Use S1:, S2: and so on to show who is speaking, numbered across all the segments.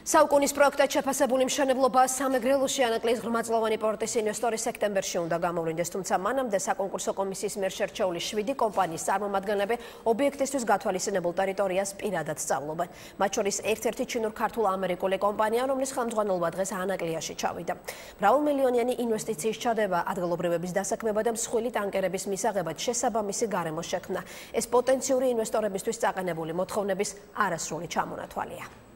S1: საუკუნის პროექტად შეფასებული მშენებლობა სამეგრელოში ანაკლის ღრმაწლოვანი პორტის ინვესტორის სექტემბერში უნდა გამოვლინდეს, თუმცა მანამდე საკონკურსო კომისიის მიერ შერჩეული 7 კომპანიის წარმომადგენლები ობიექტისთვის გათვალისწინებულ ტერიტორიას პირადად სწავლობენ. მათ შორის ერთ-ერთი ჩინურ-ქართულ-ამერიკული კომპანია, რომლის ხელმძღვანელობა დღეს ანაკლიაში ჩავიდა. მრავალმილიონიანი ინვესტიციის ჩადება, ადგილობრივების დასაქმება და მსხვილი ტანკერების მისაღებად შესაბამისი გარემო შექმნა. ეს პოტენციური ინვესტორებისთვის წაყენებული მოთხოვნების არასრული ჩამონათვალია.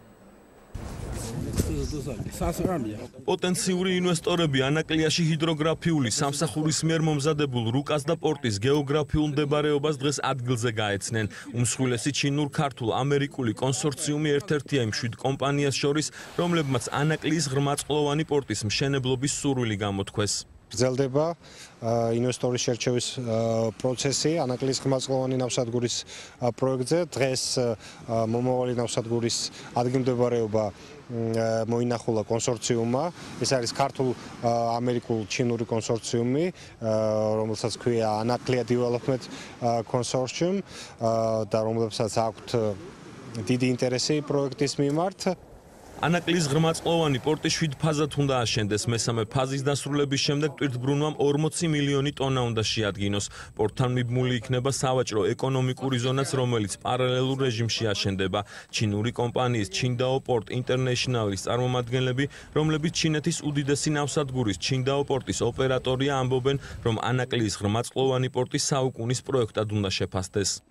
S2: პოტენციური ინვესტორები ანაკლიაში ჰიდროგრაფიული სამსახურის მიერ მომზადებულ რუკას და პორტის გეოგრაფიულ მდებარეობას დღეს ადგილზე გაეცნენ. უმსხვილესი ჩინურ-ქართულ-ამერიკული კონსორციუმი ერთ-ერთია იმ 7 კომპანიას შორის, რომლებმაც ანაკლის ღრმაწლოვანი პორტის მშენებლობის სურვილი გამოთქვეს.
S3: გრძელდება ინვესტორის შერჩევის პროცესი ანაკლის ღრმაწლოვანი ნავსადგურის პროექტზე. დღეს მომავალი ნავსადგურის ადგილმდებარეობა მოინახულა კონსორციუმმა. ეს არის ქართულ-ამერიკულ-ჩინური კონსორციუმი, რომელსაც ქვია Anaklia Development Consortium და რომლებსაც აქვთ დიდი ინტერესი პროექტის მიმართ.
S2: ანაკლის ღრმაწლოვანი პორტი 7 ფაზად უნდა აშენდეს. მესამე ფაზის დასრულების შემდეგ ტვირთბრუნვამ 40 მილიონი ტონა უნდა შეადგინოს. პორტთან მიბმული იქნება სავაჭრო ეკონომიკური ზონაც, რომელიც პარალელურ რეჟიმში აშენდება. ჩინური კომპანიის ჩინდაო პორტ ინტერნეშნალის წარმომადგენლები, რომლებიც ჩინეთის უდიდესი ნავსადგურის ჩინდაო პორტის ოპერატორია, ამბობენ, რომ ანაკლის ღრმაწლოვანი პორტი საუკუნის პროექტად უნდა შეფასდეს.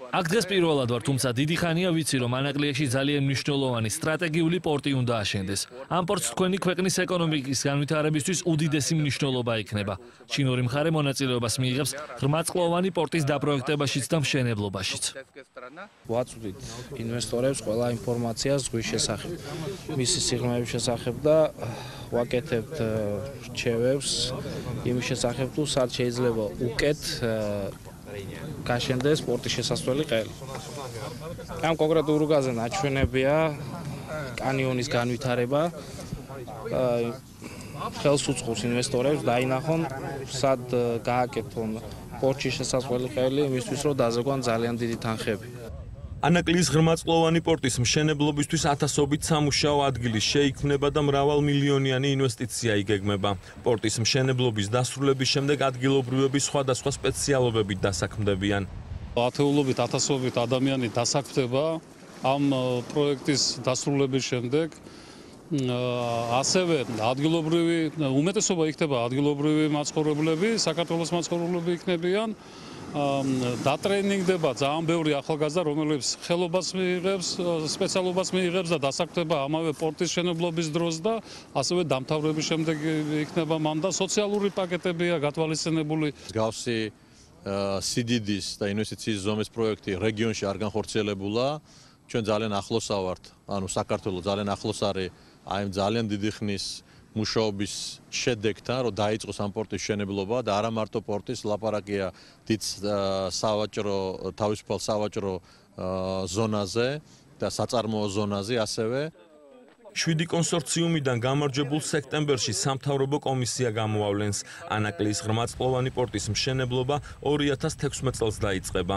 S4: აქ დღეს პირველად ვარ, თუმცა დიდი ხანია ვიცი, რომ ანაკლიაში ძალიან მნიშვნელოვანი სტრატეგიული პორტი უნდა აშენდეს. ამ პორტს თქვენი ქვეყნის ეკონომიკის განვითარებისთვის უდიდესი მნიშვნელობა იქნება. ჩინური მხარე მონაწილეობას მიიღებს ღრმაწლოვანი პორტის დაპროექტებაშიც და მშენებლობაშიც.
S5: ვაწვდით ინვესტორებს ყველა ინფორმაციას ზღვის შესახებ, მისი სიღრმეების შესახებ და ვაკეთებთ რჩევებს იმის შესახებ, თუ სად შეიძლება უკეთ გაშენდეს პორტის შესასვლელი ყელი. ამ კონკრეტულ რუკაზე ნაჩვენებია კანიონის განვითარება. ხელს უწყობს ინვესტორებს დაინახონ, სად გააკეთონ პორტის შესასვლელი ყელი, იმისთვის რომ დაზეგვან ძალიან დიდი თანხები.
S2: ანაკლის ღრმაწლოვანი პორტის მშენებლობისთვის ათასობით სამუშაო ადგილი შეიქმნება და მრავალმილიონიანი ინვესტიცია იგეგმება. პორტის მშენებლობის დასრულების შემდეგ ადგილობრივები სხვადასხვა სპეციალობებით დასაქმდებიან.
S6: ათეულობით, ათასობით ადამიანი დასაქმდება ამ პროექტის დასრულების შემდეგ. ასევე ადგილობრივი უმეტესობა იქნება ადგილობრივი მაცხოვრებლები, საქართველოს მაცხოვრებლები იქნებიან. დატრენინგდება ძალიან ბევრი ახალგაზრდა, რომელიც ხელობას მიიღებს, სპეციალობას მიიღებს და დასაქმდება ამავე პორტის მშენებლობის დროს და ასევე დამთავრების შემდეგ იქნება მან და სოციალური პაკეტებია გათვალისწინებული.
S7: მსგავსი სიდიდის და ინვესტიციის ზომის პროექტი რეგიონში არ განხორციელებულა. ჩვენ ძალიან ახლოს ვართ, ანუ საქართველოს ძალიან ახლოს არის აი ძალიან დიდი ხნის მუშაობის შედეგთან, რომ დაიწყოს ამ პორტის მშენებლობა და არა მარტო პორტის, ლაპარაკია დიდ სავაჭრო, თავისუფალ სავაჭრო ზონაზე და საწარმოო ზონაზე ასევე.
S2: 7 კონსორციუმიდან გამარჯვებულ სექტემბერში სამთავრობო კომისია გამოავლენს. ანაკლის ღრმაწლოვანი პორტის მშენებლობა 2016 წელს დაიწყება.